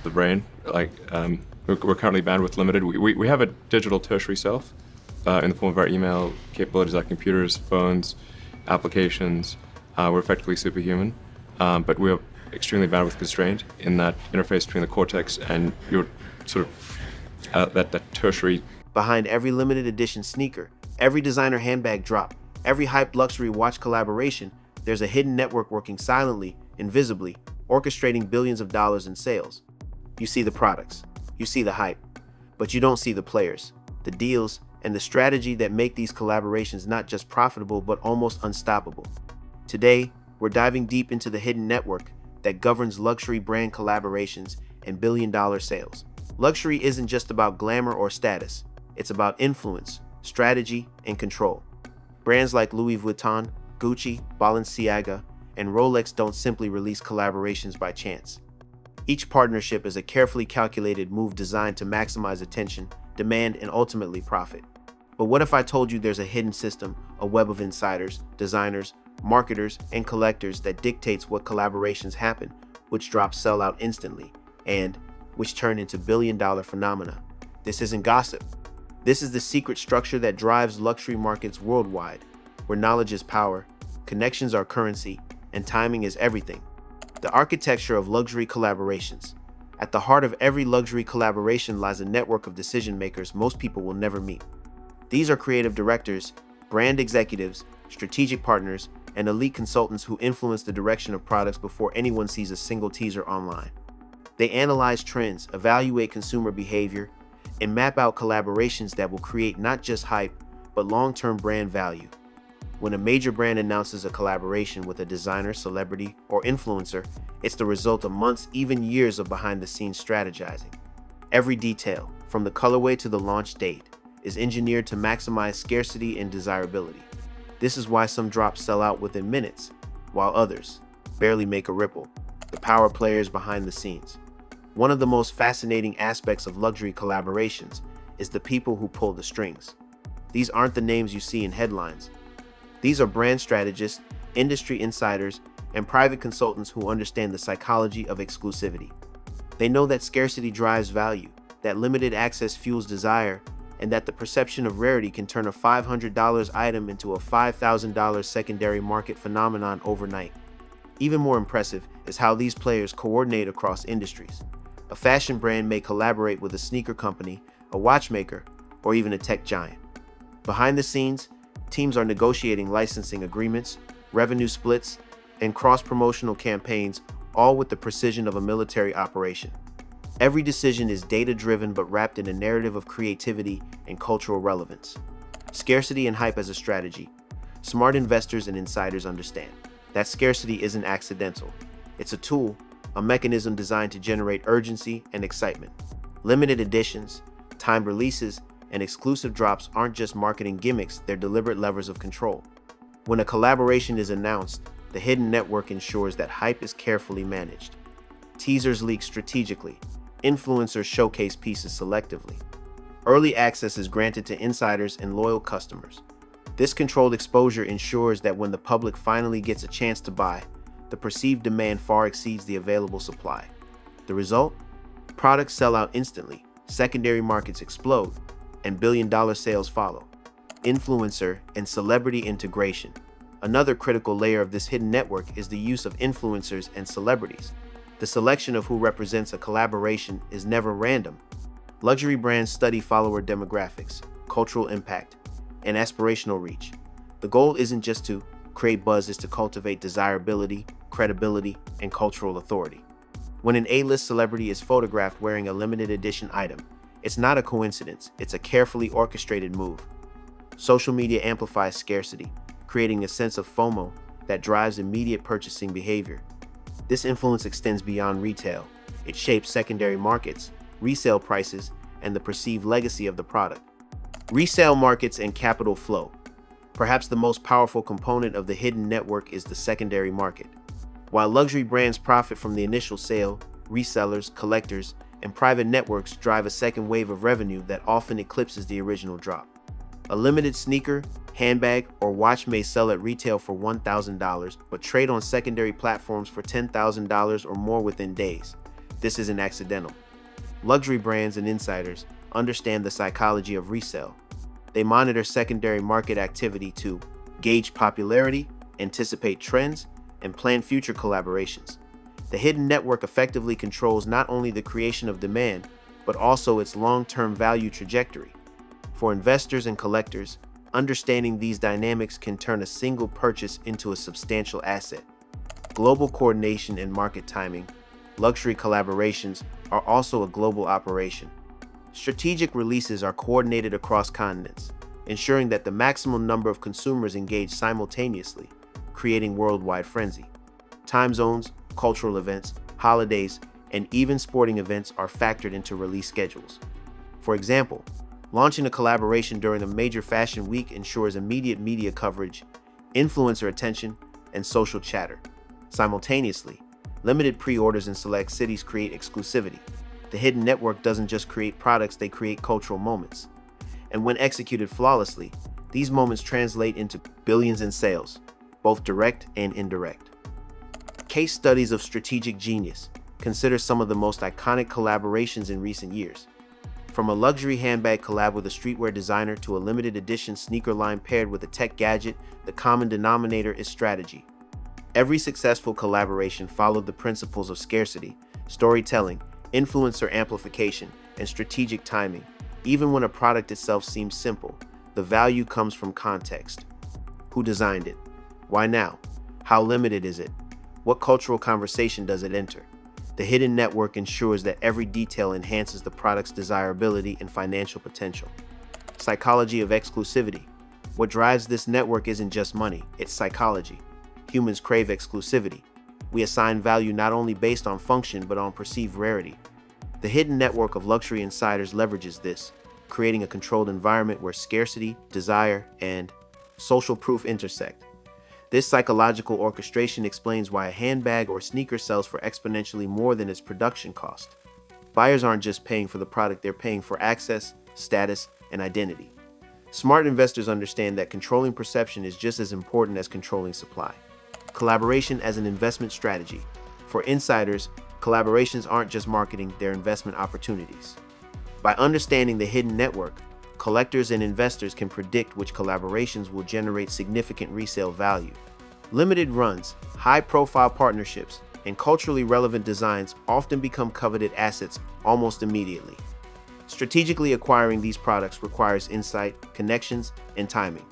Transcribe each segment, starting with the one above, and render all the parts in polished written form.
the brain. We're currently bandwidth limited. We have a digital tertiary self in the form of our email capabilities, like computers, phones, applications. We're effectively superhuman, but we're extremely bandwidth constrained in that interface between the cortex and your sort of that tertiary. Behind every limited edition sneaker, every designer handbag drop, every hyped luxury watch collaboration, there's a hidden network working silently, invisibly, orchestrating billions of dollars in sales. You see the products, you see the hype, but you don't see the players, the deals, and the strategy that make these collaborations not just profitable but almost unstoppable. Today, we're diving deep into the hidden network that governs luxury brand collaborations and billion-dollar sales. Luxury isn't just about glamour or status, it's about influence, strategy, and control. Brands like Louis Vuitton, Gucci, Balenciaga, and Rolex don't simply release collaborations by chance. Each partnership is a carefully calculated move designed to maximize attention, demand, and ultimately profit. But what if I told you there's a hidden system, a web of insiders, designers, marketers, and collectors that dictates what collaborations happen, which drops sell out instantly, and which turn into billion-dollar phenomena? This isn't gossip. This is the secret structure that drives luxury markets worldwide, where knowledge is power, connections are currency, and timing is everything. The architecture of luxury collaborations. At the heart of every luxury collaboration lies a network of decision makers most people will never meet. These are creative directors, brand executives, strategic partners, and elite consultants who influence the direction of products before anyone sees a single teaser online. They analyze trends, evaluate consumer behavior, and map out collaborations that will create not just hype, but long-term brand value. When a major brand announces a collaboration with a designer, celebrity, or influencer, it's the result of months, even years of behind-the-scenes strategizing. Every detail, from the colorway to the launch date, is engineered to maximize scarcity and desirability. This is why some drops sell out within minutes, while others barely make a ripple. The power players behind the scenes. One of the most fascinating aspects of luxury collaborations is the people who pull the strings. These aren't the names you see in headlines. These are brand strategists, industry insiders, and private consultants who understand the psychology of exclusivity. They know that scarcity drives value, that limited access fuels desire, and that the perception of rarity can turn a $500 item into a $5,000 secondary market phenomenon overnight. Even more impressive is how these players coordinate across industries. A fashion brand may collaborate with a sneaker company, a watchmaker, or even a tech giant. Behind the scenes, teams are negotiating licensing agreements, revenue splits, and cross-promotional campaigns, all with the precision of a military operation. Every decision is data-driven but wrapped in a narrative of creativity and cultural relevance. Scarcity and hype as a strategy. Smart investors and insiders understand that scarcity isn't accidental. It's a tool, a mechanism designed to generate urgency and excitement. Limited editions, timed releases, and exclusive drops aren't just marketing gimmicks, they're deliberate levers of control. When a collaboration is announced, the hidden network ensures that hype is carefully managed. Teasers leak strategically. Influencers showcase pieces selectively. Early access is granted to insiders and loyal customers. This controlled exposure ensures that when the public finally gets a chance to buy, the perceived demand far exceeds the available supply. The result? Products sell out instantly, secondary markets explode, and billion-dollar sales follow. Influencer and celebrity integration. Another critical layer of this hidden network is the use of influencers and celebrities. The selection of who represents a collaboration is never random. Luxury brands study follower demographics, cultural impact, and aspirational reach. The goal isn't just to create buzz, it's to cultivate desirability, credibility, and cultural authority. When an A-list celebrity is photographed wearing a limited edition item, it's not a coincidence, it's a carefully orchestrated move. Social media amplifies scarcity, creating a sense of FOMO that drives immediate purchasing behavior. This influence extends beyond retail. It shapes secondary markets, resale prices, and the perceived legacy of the product. Resale markets and capital flow. Perhaps the most powerful component of the hidden network is the secondary market. While luxury brands profit from the initial sale, resellers, collectors, and private networks drive a second wave of revenue that often eclipses the original drop. A limited sneaker, handbag, or watch may sell at retail for $1,000, but trade on secondary platforms for $10,000 or more within days. this isn't accidental. Luxury brands and insiders understand the psychology of resale. They monitor secondary market activity to gauge popularity, anticipate trends, and plan future collaborations. The hidden network effectively controls not only the creation of demand, but also its long-term value trajectory. For investors and collectors, understanding these dynamics can turn a single purchase into a substantial asset. Global coordination and market timing. Luxury collaborations are also a global operation. Strategic releases are coordinated across continents, ensuring that the maximum number of consumers engage simultaneously, creating worldwide frenzy. Time zones, cultural events, holidays, and even sporting events are factored into release schedules. For example, launching a collaboration during a major fashion week ensures immediate media coverage, influencer attention, and social chatter. Simultaneously, limited pre-orders in select cities create exclusivity. The hidden network doesn't just create products, they create cultural moments. And when executed flawlessly, these moments translate into billions in sales, both direct and indirect. Case studies of strategic genius. Consider some of the most iconic collaborations in recent years. From a luxury handbag collab with a streetwear designer to a limited edition sneaker line paired with a tech gadget, the common denominator is strategy. Every successful collaboration followed the principles of scarcity, storytelling, influencer amplification, and strategic timing. Even when a product itself seems simple, the value comes from context. Who designed it? Why now? How limited is it? What cultural conversation does it enter? The hidden network ensures that every detail enhances the product's desirability and financial potential. Psychology of exclusivity. What drives this network isn't just money, it's psychology. Humans crave exclusivity. We assign value not only based on function but on perceived rarity. The hidden network of luxury insiders leverages this, creating a controlled environment where scarcity, desire, and social proof intersect. This psychological orchestration explains why a handbag or sneaker sells for exponentially more than its production cost. Buyers aren't just paying for the product, they're paying for access, status, and identity. Smart investors understand that controlling perception is just as important as controlling supply. Collaboration as an investment strategy. For insiders, collaborations aren't just marketing, they're investment opportunities. By understanding the hidden network, collectors and investors can predict which collaborations will generate significant resale value. Limited runs, high-profile partnerships, and culturally relevant designs often become coveted assets almost immediately. Strategically acquiring these products requires insight, connections, and timing.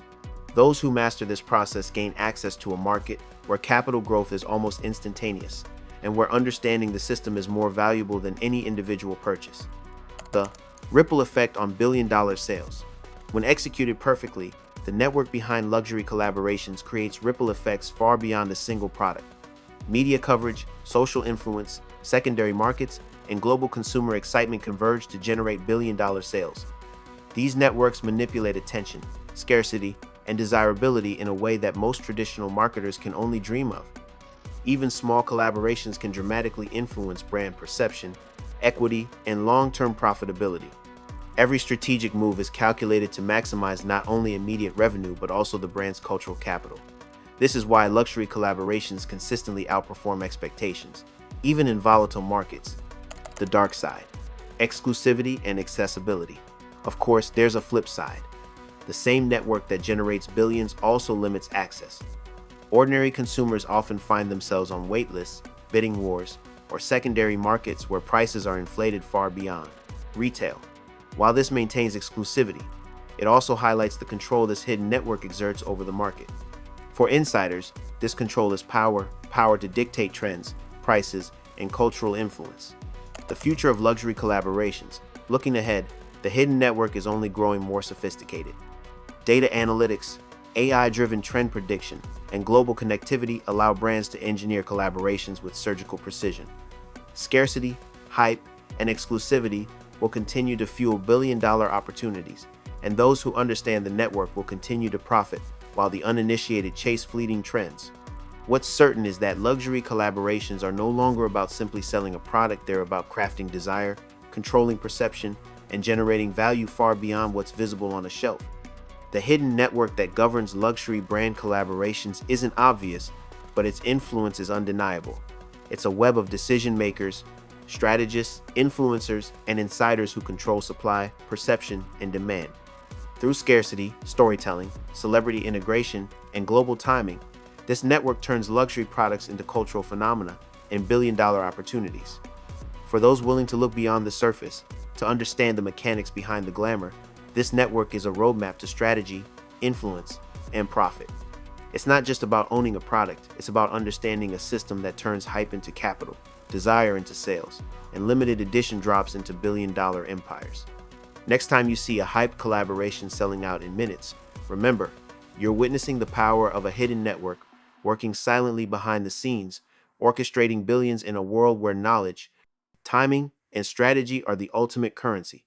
Those who master this process gain access to a market where capital growth is almost instantaneous, and where understanding the system is more valuable than any individual purchase. The ripple effect on billion-dollar sales. When executed perfectly, the network behind luxury collaborations creates ripple effects far beyond a single product. Media coverage, social influence, secondary markets, and global consumer excitement converge to generate billion-dollar sales. These networks manipulate attention, scarcity, and desirability in a way that most traditional marketers can only dream of. Even small collaborations can dramatically influence brand perception, equity, and long-term profitability. Every strategic move is calculated to maximize not only immediate revenue but also the brand's cultural capital. This is why luxury collaborations consistently outperform expectations, even in volatile markets. The dark side: exclusivity and accessibility. Of course, there's a flip side. The same network that generates billions also limits access. Ordinary consumers often find themselves on wait lists, bidding wars, or secondary markets where prices are inflated far beyond retail. While this maintains exclusivity, it also highlights the control this hidden network exerts over the market. For insiders, this control is power to dictate trends, prices, and cultural influence. The future of luxury collaborations. Looking ahead, the hidden network is only growing more sophisticated. Data analytics, AI-driven trend prediction, and global connectivity allow brands to engineer collaborations with surgical precision. Scarcity, hype, and exclusivity will continue to fuel billion-dollar opportunities, and those who understand the network will continue to profit while the uninitiated chase fleeting trends. What's certain is that luxury collaborations are no longer about simply selling a product, they're about crafting desire, controlling perception, and generating value far beyond what's visible on a shelf. The hidden network that governs luxury brand collaborations isn't obvious, but its influence is undeniable. It's a web of decision makers, strategists, influencers, and insiders who control supply, perception, and demand. Through scarcity, storytelling, celebrity integration, and global timing, this network turns luxury products into cultural phenomena and billion-dollar opportunities. For those willing to look beyond the surface, to understand the mechanics behind the glamour, this network is a roadmap to strategy, influence, and profit. It's not just about owning a product, it's about understanding a system that turns hype into capital, desire into sales, and limited edition drops into billion-dollar empires. Next time you see a hype collaboration selling out in minutes, remember, you're witnessing the power of a hidden network working silently behind the scenes, orchestrating billions in a world where knowledge, timing, and strategy are the ultimate currency.